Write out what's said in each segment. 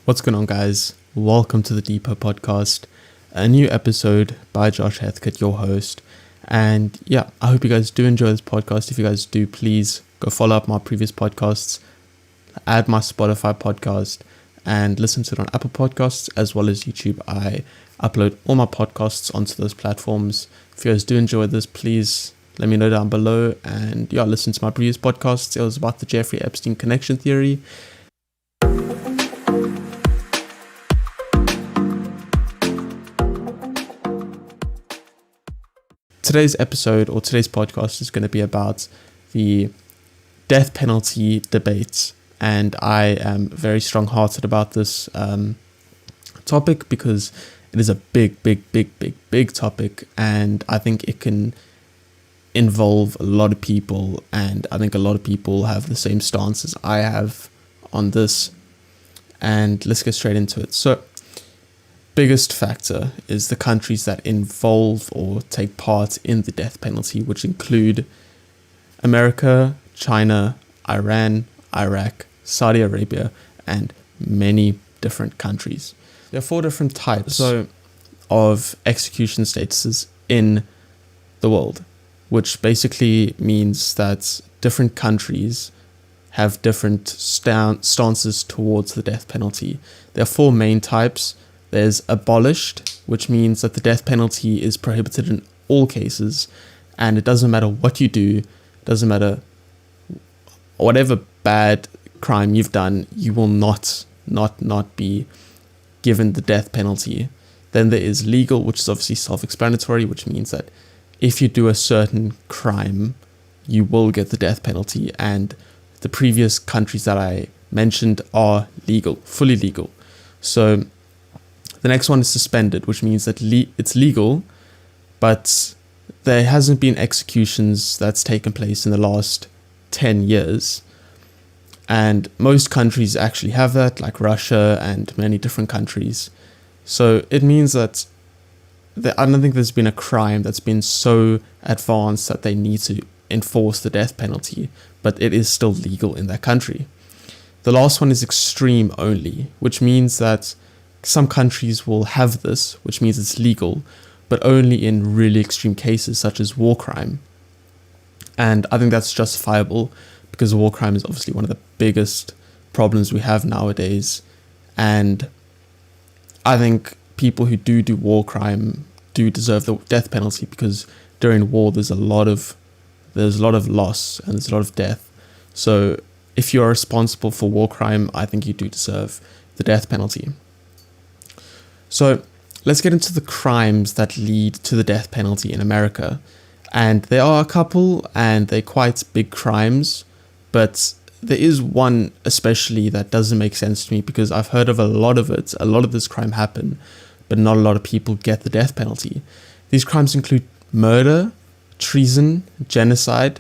What's going on, guys? Welcome to the Depot Podcast, a new episode by Josh Heathcote, your host. And yeah, I hope you guys do enjoy this podcast. If you guys do, please go follow up my previous podcasts, add my Spotify podcast, and listen to it on Apple Podcasts as well as YouTube. I upload all my podcasts onto those platforms. If you guys do enjoy this, please let me know down below. And yeah, listen to my previous podcasts. It was about the Jeffrey Epstein connection theory. Today's episode or today's podcast is going to be about the death penalty debates, and I am very strong-hearted about this topic because it is a big topic, and I think it can involve a lot of people, and I think a lot of people have the same stance as I have on this. And let's get straight into it. So, biggest factor is the countries that involve or take part in the death penalty, which include America, China, Iran, Iraq, Saudi Arabia, and many different countries. There are 4 different types of execution statuses in the world, which basically means that different countries have different stances towards the death penalty. There are 4 main types. There's abolished, which means that the death penalty is prohibited in all cases, and it doesn't matter what you do, doesn't matter whatever bad crime you've done, you will not be given the death penalty. Then there is legal, which is obviously self-explanatory, which means that if you do a certain crime, you will get the death penalty, and the previous countries that I mentioned are legal, fully legal. So the next one is suspended, which means that it's legal, but there hasn't been executions that's taken place in the last 10 years. And most countries actually have that, like Russia and many different countries. So it means that I don't think there's been a crime that's been so advanced that they need to enforce the death penalty, but it is still legal in that country. The last one is extreme only, which means that some countries will have this, which means it's legal, but only in really extreme cases such as war crime. And I think that's justifiable because war crime is obviously one of the biggest problems we have nowadays. And I think people who do war crime do deserve the death penalty, because during war there's a lot of loss and there's a lot of death. So if you are responsible for war crime, I think you do deserve the death penalty. So let's get into the crimes that lead to the death penalty in America. And there are a couple, and they're quite big crimes, but there is one especially that doesn't make sense to me, because I've heard of a lot of this crime happen, but not a lot of people get the death penalty. These crimes include murder, treason, genocide,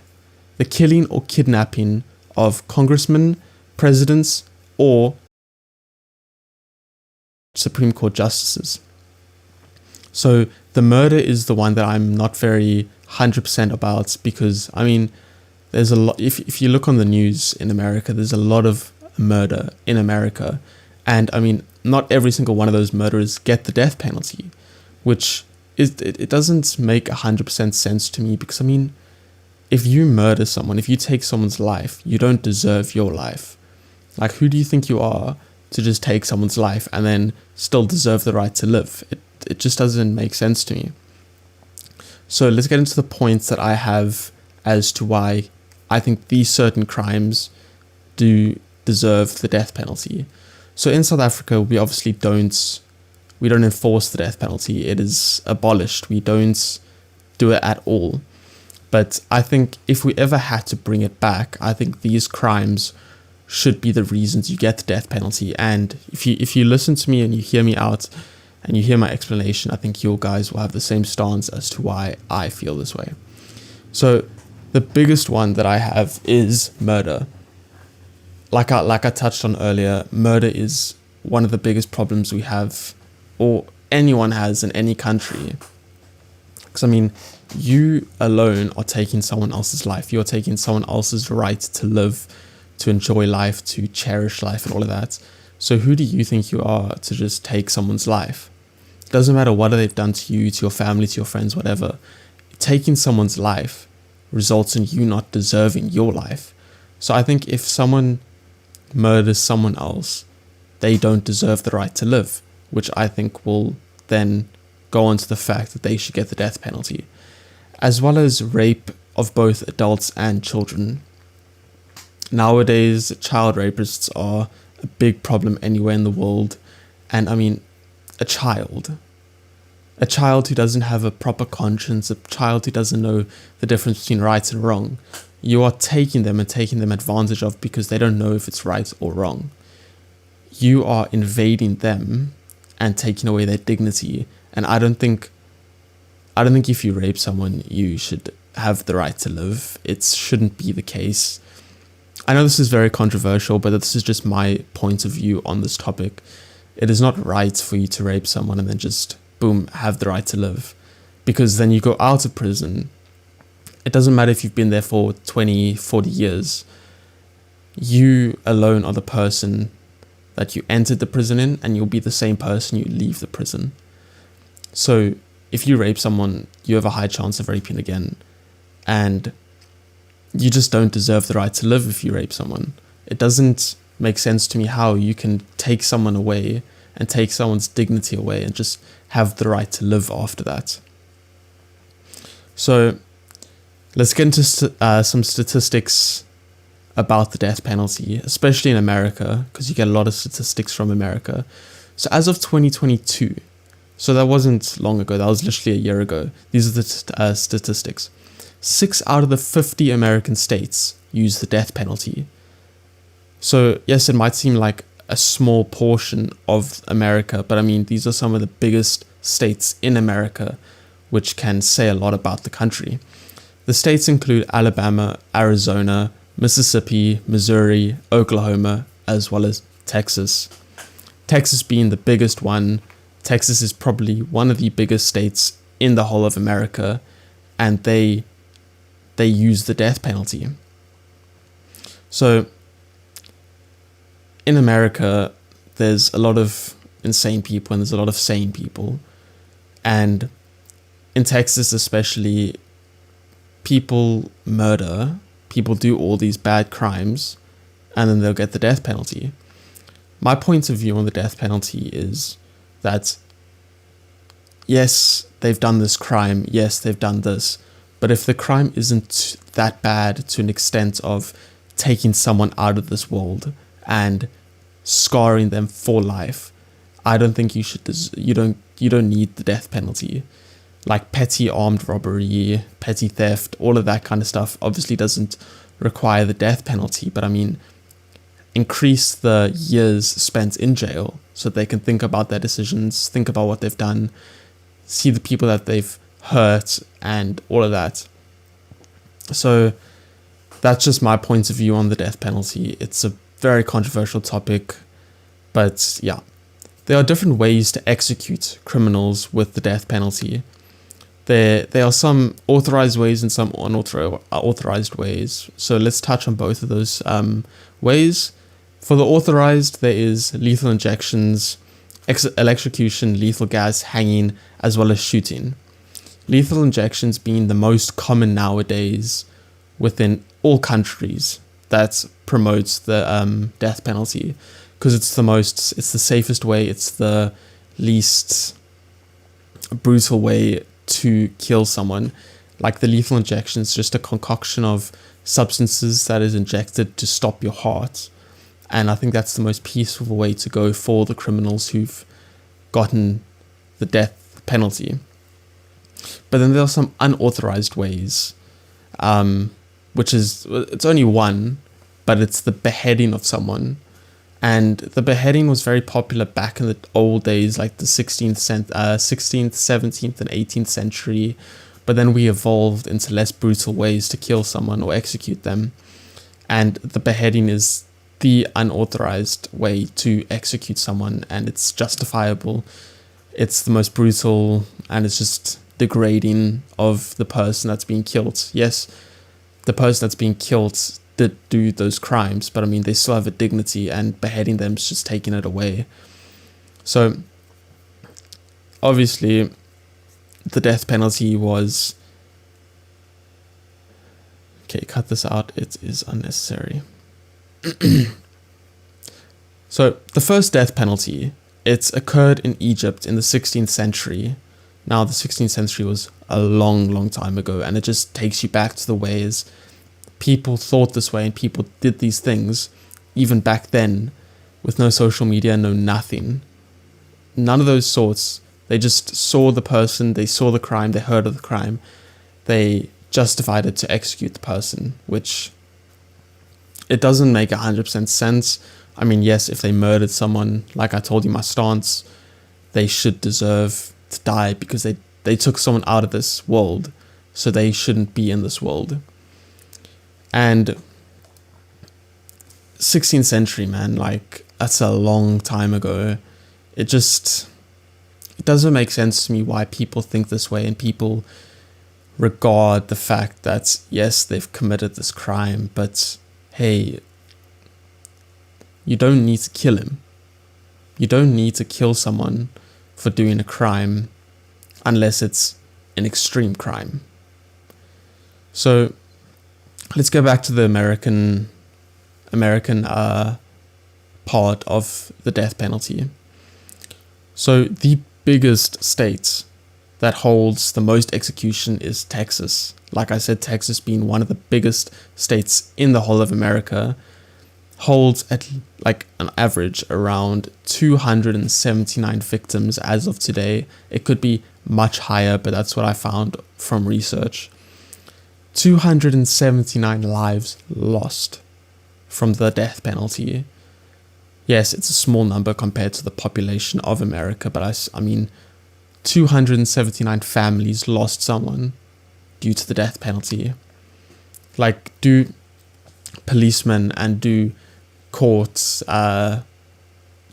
the killing or kidnapping of congressmen, presidents, or Supreme Court justices. So the murder is the one that I'm not very 100% about, because I mean, there's a lot. If you look on the news in America, there's a lot of murder in America, and I mean, not every single one of those murderers get the death penalty, which is it doesn't make 100% sense to me, because I mean, if you murder someone, if you take someone's life, you don't deserve your life. Like, who do you think you are to just take someone's life and then still deserve the right to live? It just doesn't make sense to me. So let's get into the points that I have as to why I think these certain crimes do deserve the death penalty. So in South Africa, we obviously don't enforce the death penalty. It is abolished. We don't do it at all. But I think if we ever had to bring it back, I think these crimes should be the reasons you get the death penalty. And if you listen to me and you hear me out and you hear my explanation, I think you guys will have the same stance as to why I feel this way. So the biggest one that I have is murder. Like I touched on earlier, murder is one of the biggest problems we have, or anyone has in any country. Because I mean, you alone are taking someone else's life. You're taking someone else's right to live, to enjoy life, to cherish life, and all of that. So who do you think you are to just take someone's life? It doesn't matter what they've done to you, to your family, to your friends, whatever. Taking someone's life results in you not deserving your life. So I think if someone murders someone else, they don't deserve the right to live, which I think will then go on to the fact that they should get the death penalty, as well as rape of both adults and children. Nowadays, child rapists are a big problem anywhere in the world, and I mean, a child who doesn't have a proper conscience, a child who doesn't know the difference between right and wrong, you are taking them advantage of because they don't know if it's right or wrong. You are invading them and taking away their dignity. And I don't think if you rape someone, you should have the right to live. It shouldn't be the case. I know this is very controversial, but this is just my point of view on this topic. It is not right for you to rape someone and then just, boom, have the right to live. Because then you go out of prison. It doesn't matter if you've been there for 20, 40 years. You alone are the person that you entered the prison in, and you'll be the same person you leave the prison. So if you rape someone, you have a high chance of raping again. And you just don't deserve the right to live if you rape someone. It doesn't make sense to me how you can take someone away and take someone's dignity away and just have the right to live after that. So let's get into some statistics about the death penalty, especially in America, because you get a lot of statistics from America. So as of 2022, so that wasn't long ago, that was literally a year ago, these are the statistics. 6 out of the 50 American states use the death penalty. So yes, it might seem like a small portion of America, but I mean, these are some of the biggest states in America, which can say a lot about the country. The states include Alabama, Arizona, Mississippi, Missouri, Oklahoma, as well as Texas. Texas being the biggest one. Texas is probably one of the biggest states in the whole of America, and they use the death penalty. So in America, there's a lot of insane people and there's a lot of sane people. And in Texas especially, people murder, people do all these bad crimes, and then they'll get the death penalty. My point of view on the death penalty is that, yes, they've done this crime, yes, they've done this, but if the crime isn't that bad to an extent of taking someone out of this world and scarring them for life, I don't think you should. You don't need the death penalty. Like petty armed robbery, petty theft, all of that kind of stuff obviously doesn't require the death penalty. But I mean, increase the years spent in jail so they can think about their decisions, think about what they've done, see the people that they've hurt, and all of that. So that's just my point of view on the death penalty. It's a very controversial topic, but yeah, there are different ways to execute criminals with the death penalty. There are some authorized ways and some unauthorized ways. So let's touch on both of those ways. For the authorized, there is lethal injections, electrocution, lethal gas, hanging, as well as shooting. Lethal injections being the most common nowadays within all countries that promotes the death penalty, because it's the safest way, it's the least brutal way to kill someone. Like the lethal injection is just a concoction of substances that is injected to stop your heart, and I think that's the most peaceful way to go for the criminals who've gotten the death penalty. But then there are some unauthorized ways, which is, it's only one, but it's the beheading of someone. And the beheading was very popular back in the old days, like the 16th, 17th, and 18th century. But then we evolved into less brutal ways to kill someone or execute them. And the beheading is the unauthorized way to execute someone, and it's justifiable. It's the most brutal, and it's just degrading of the person that's being killed. Yes, the person that's being killed did do those crimes, but I mean, they still have a dignity, and beheading them is just taking it away. So, obviously, the death penalty was... Okay, cut this out, it is unnecessary. So, the first death penalty, it's occurred in Egypt in the 16th century. Now, the 16th century was a long, long time ago, and it just takes you back to the ways people thought this way and people did these things, even back then, with no social media, no nothing. None of those sorts. They just saw the person, they saw the crime, they heard of the crime, they justified it to execute the person, which it doesn't make 100% sense. I mean, yes, if they murdered someone, like I told you, my stance, they should deserve to die because they took someone out of this world, so they shouldn't be in this world. And 16th century, man, like, that's a long time ago. It doesn't make sense to me why people think this way, and people regard the fact that, yes, they've committed this crime, but hey, you don't need to kill him. You don't need to kill someone for doing a crime unless it's an extreme crime. So let's go back to the American part of the death penalty. So the biggest state that holds the most execution is Texas. Like I said, Texas being one of the biggest states in the whole of America, holds at like an average around 279 victims as of today. It could be much higher, but that's what I found from research. 279 lives lost from the death penalty. Yes, it's a small number compared to the population of America, but I mean, 279 families lost someone due to the death penalty. Like, do policemen and do courts,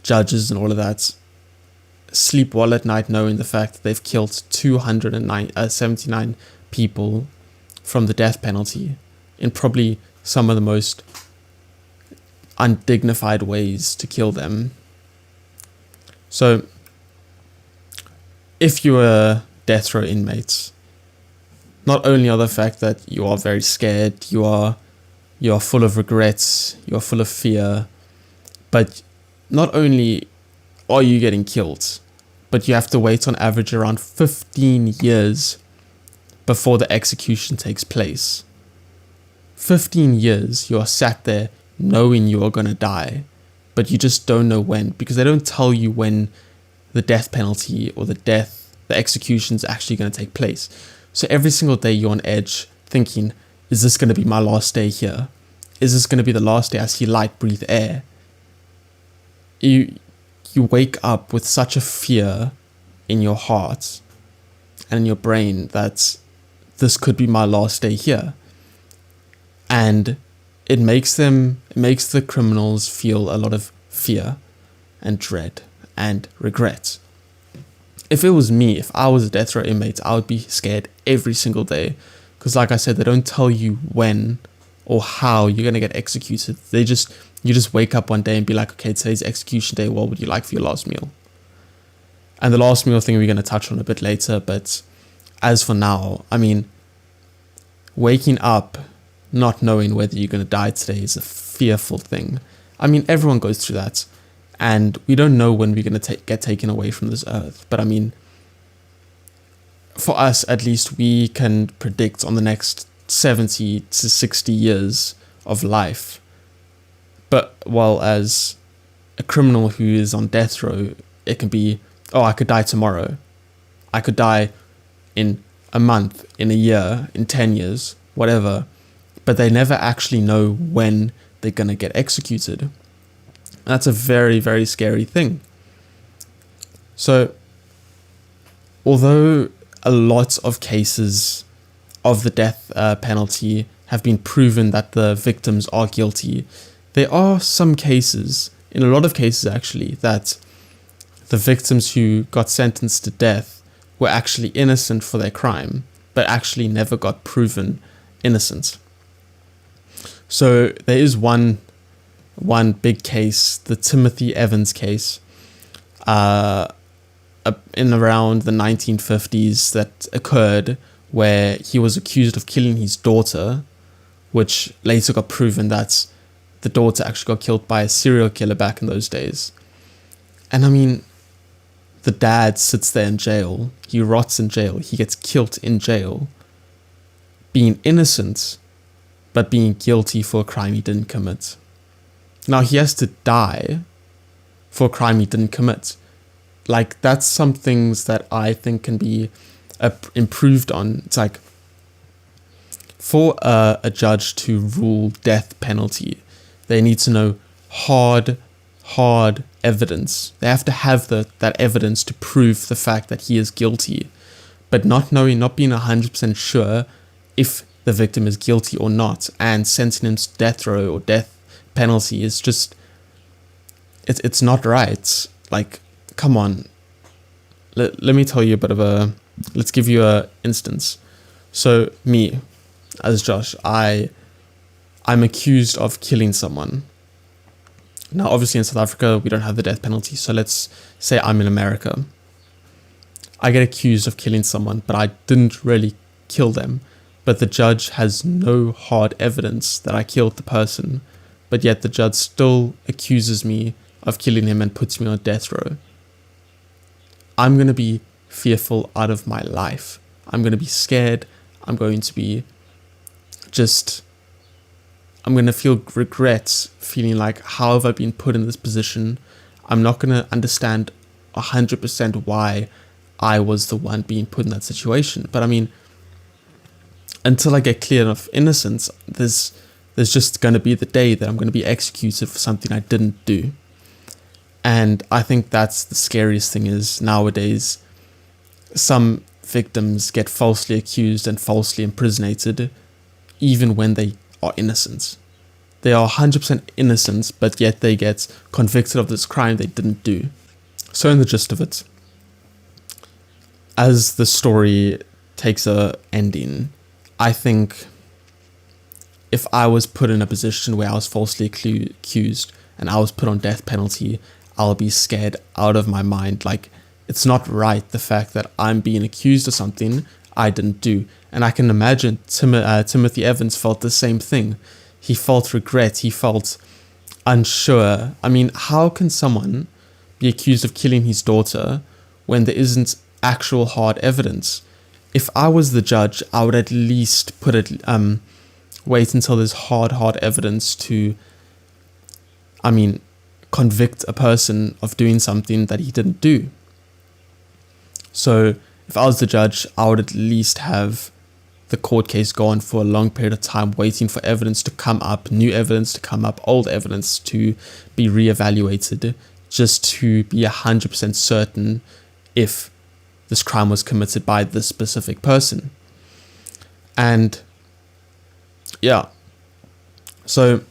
judges and all of that sleep well at night knowing the fact that they've killed 279 people from the death penalty in probably some of the most undignified ways to kill them? So, if you are death row inmates, not only are the fact that you are very scared, you are full of regrets, you are full of fear, but not only are you getting killed, but you have to wait on average around 15 years before the execution takes place. 15 years you are sat there knowing you are going to die, but you just don't know when, because they don't tell you when the death penalty or the execution is actually going to take place. So every single day you're on edge thinking, is this going to be my last day here? Is this going to be the last day I see light, breathe air? You wake up with such a fear in your heart and in your brain that this could be my last day here. And it makes the criminals feel a lot of fear and dread and regret. If it was me, if I was a death row inmate, I would be scared every single day. Because like I said, they don't tell you when or how you're going to get executed. You just wake up one day and be like, okay, today's execution day, what would you like for your last meal? And the last meal thing we're going to touch on a bit later, but as for now, I mean, waking up not knowing whether you're going to die today is a fearful thing. I mean, everyone goes through that, and we don't know when we're going to get taken away from this earth. But I mean, for us, at least, we can predict on the next 70 to 60 years of life. But while as a criminal who is on death row, it can be, oh, I could die tomorrow. I could die in a month, in a year, in 10 years, whatever. But they never actually know when they're going to get executed. That's a very, very scary thing. So, although a lot of cases of the death penalty have been proven that the victims are guilty, there are some cases, in a lot of cases actually, that the victims who got sentenced to death were actually innocent for their crime, but actually never got proven innocent. So there is one big case, the Timothy Evans case, in around the 1950s that occurred, where he was accused of killing his daughter, which later got proven that the daughter actually got killed by a serial killer back in those days. And I mean, the dad sits there in jail, he rots in jail, he gets killed in jail, being innocent, but being guilty for a crime he didn't commit. Now he has to die for a crime he didn't commit. Like, that's some things that I think can be improved on. It's like, for a judge to rule death penalty, they need to know hard evidence. They have to have that evidence to prove the fact that he is guilty. But not being 100% sure if the victim is guilty or not, and sentencing him to death row or death penalty is just, it's not right. Like, come on. Let me tell you a bit of let's give you a instance. So me, as Josh, I'm accused of killing someone. Now, obviously in South Africa, we don't have the death penalty. So let's say I'm in America. I get accused of killing someone, but I didn't really kill them. But the judge has no hard evidence that I killed the person. But yet the judge still accuses me of killing him and puts me on death row. I'm going to be fearful out of my life. I'm going to be scared. I'm going to be I'm going to feel regret, feeling like, how have I been put in this position? I'm not going to understand 100% why I was the one being put in that situation. But I mean, until I get clear of innocence, there's just going to be the day that I'm going to be executed for something I didn't do. And I think that's the scariest thing is nowadays, some victims get falsely accused and falsely imprisonated, even when they are innocent. They are 100% innocent, but yet they get convicted of this crime they didn't do. So in the gist of it, as the story takes a ending, I think if I was put in a position where I was falsely accused and I was put on death penalty, I'll be scared out of my mind. Like, it's not right, the fact that I'm being accused of something I didn't do. And I can imagine Timothy Evans felt the same thing. He felt regret. He felt unsure. I mean, how can someone be accused of killing his daughter when there isn't actual hard evidence? If I was the judge, I would at least wait until there's hard evidence to, convict a person of doing something that he didn't do. So if I was the judge, I would at least have the court case go on for a long period of time, waiting for evidence to come up, new evidence to come up, old evidence to be reevaluated, just to be 100% certain if this crime was committed by this specific person. And yeah, so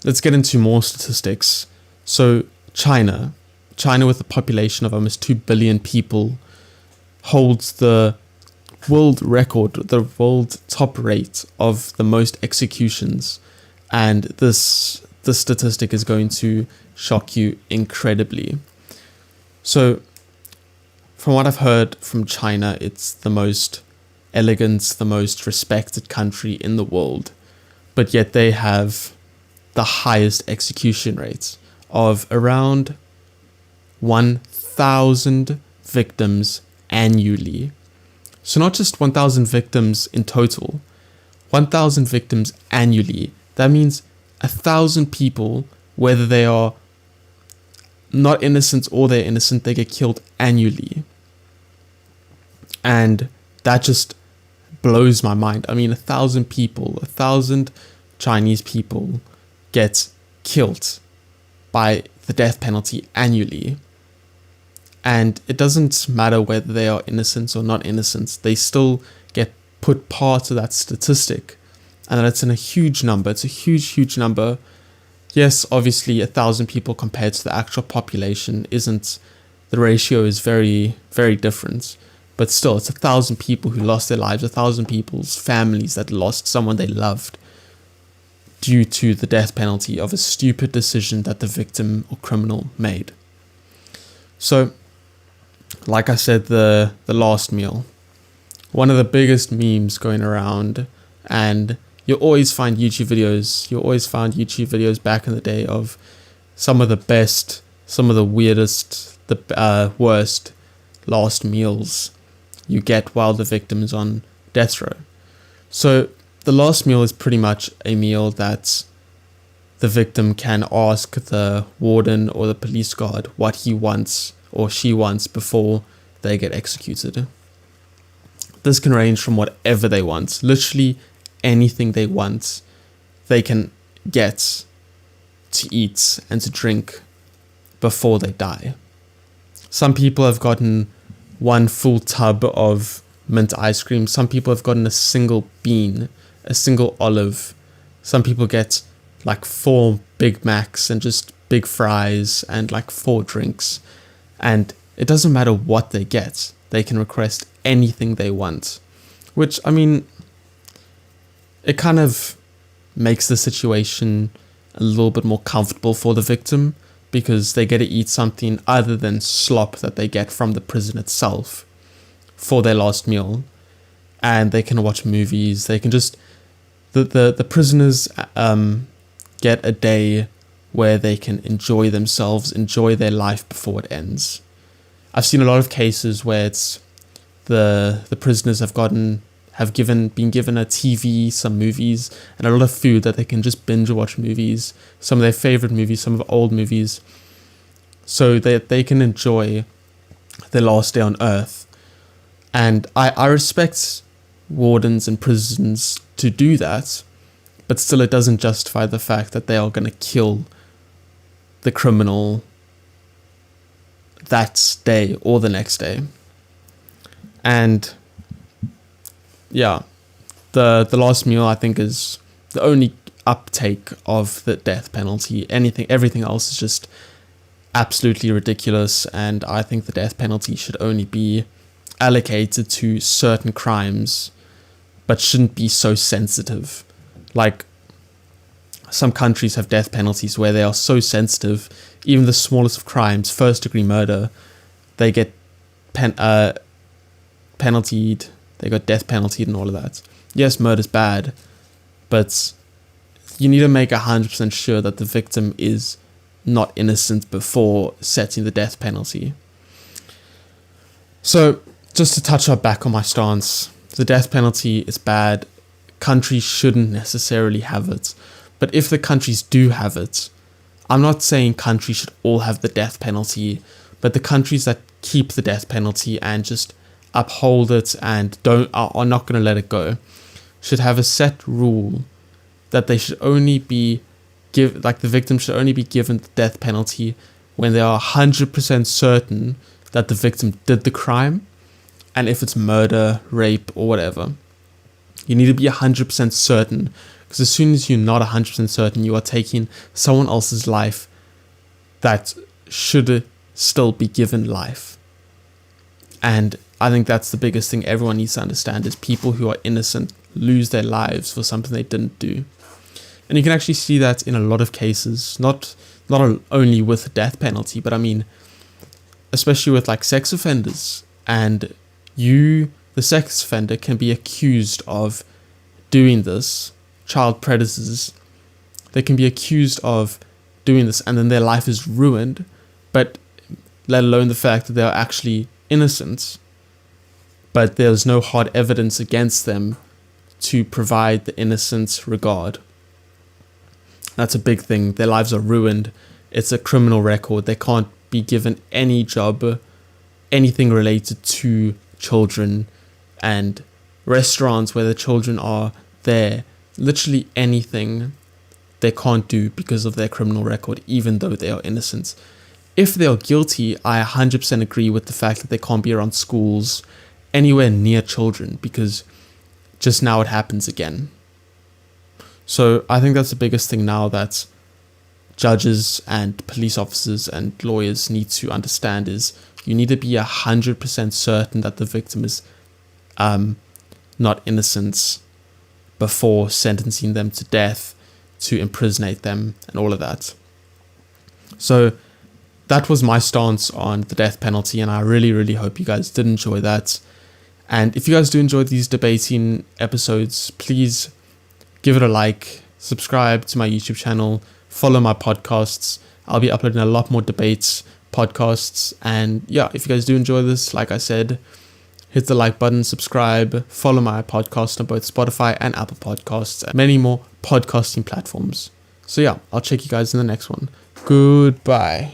let's get into more statistics. So China with a population of almost 2 billion people holds the world record, the world top rate of the most executions. And this statistic is going to shock you incredibly. So from what I've heard from China, it's the most elegant, the most respected country in the world. But yet they have the highest execution rates of around 1,000 victims annually. So not just 1,000 victims in total, 1,000 victims annually. That means 1,000 people, whether they are not innocent or they're innocent, they get killed annually. And that just blows my mind. I mean, 1,000 people, 1,000 Chinese people get killed by the death penalty annually. And it doesn't matter whether they are innocent or not innocent, they still get put part of that statistic. And that's in a huge number. It's a huge number. Yes, obviously 1,000 people compared to the actual population the ratio is very, very different. But still, it's 1,000 people who lost their lives, 1,000 people's families that lost someone they loved. due to the death penalty of a stupid decision that the victim or criminal made. So, like I said, the last meal, one of the biggest memes going around, and you'll always find YouTube videos back in the day of some of the best, some of the weirdest, the worst last meals you get while the victim is on death row. So the last meal is pretty much a meal that the victim can ask the warden or the police guard what he wants or she wants before they get executed. This can range from whatever they want, literally anything they want, they can get to eat and to drink before they die. Some people have gotten one full tub of mint ice cream. Some people have gotten a single bean, a single olive. Some people get like 4 Big Macs and just big fries and like 4 drinks. And it doesn't matter what they get. They can request anything they want. Which, I mean, it kind of makes the situation a little bit more comfortable for the victim, because they get to eat something other than slop that they get from the prison itself for their last meal. And they can watch movies. They can just... The prisoners get a day where they can enjoy themselves, enjoy their life before it ends. I've seen a lot of cases where it's the prisoners been given a TV, some movies, and a lot of food that they can just binge watch movies, some of their favorite movies, some of the old movies, so that they can enjoy their last day on earth. And I respect wardens and prisons to do that, but still it doesn't justify the fact that they are going to kill the criminal that day or the next day. And yeah, the last meal, I think, is the only uptake of the death penalty. Everything else is just absolutely ridiculous, and I think the death penalty should only be allocated to certain crimes, but shouldn't be so sensitive. Like, some countries have death penalties where they are so sensitive, even the smallest of crimes, first-degree murder, they get penaltied. They got death penalty and all of that. Yes, murder's bad, but you need to make 100% sure that the victim is not innocent before setting the death penalty. So, just to touch back on my stance, the death penalty is bad. Countries shouldn't necessarily have it. But if the countries do have it, I'm not saying countries should all have the death penalty, but the countries that keep the death penalty and just uphold it and are not going to let it go should have a set rule that they should only be the victim should only be given the death penalty when they are 100% certain that the victim did the crime. And if it's murder, rape, or whatever, you need to be 100% certain, because as soon as you're not 100% certain, you are taking someone else's life that should still be given life. And I think that's the biggest thing everyone needs to understand, is people who are innocent lose their lives for something they didn't do. And you can actually see that in a lot of cases, not only with the death penalty, but I mean, especially with like sex offenders. And the sex offender, can be accused of doing this. Child predators, they can be accused of doing this, and then their life is ruined, but let alone the fact that they are actually innocent, but there's no hard evidence against them to provide the innocent regard. That's a big thing. Their lives are ruined. It's a criminal record. They can't be given any job, anything related to children, and restaurants where the children are there. Literally anything they can't do because of their criminal record, even though they are innocent. If they are guilty, I 100% agree with the fact that they can't be around schools, anywhere near children, because just now it happens again. So I think that's the biggest thing now that judges and police officers and lawyers need to understand, is you need to be 100% certain that the victim is not innocent before sentencing them to death, to impersonate them and all of that. So that was my stance on the death penalty, and I really, really hope you guys did enjoy that. And if you guys do enjoy these debating episodes, please give it a like, subscribe to my YouTube channel, follow my podcasts. I'll be uploading a lot more debates, podcasts, and yeah, if you guys do enjoy this, like I said, hit the like button, subscribe, follow my podcast on both Spotify and Apple Podcasts, and many more podcasting platforms. So yeah, I'll check you guys in the next one. Goodbye.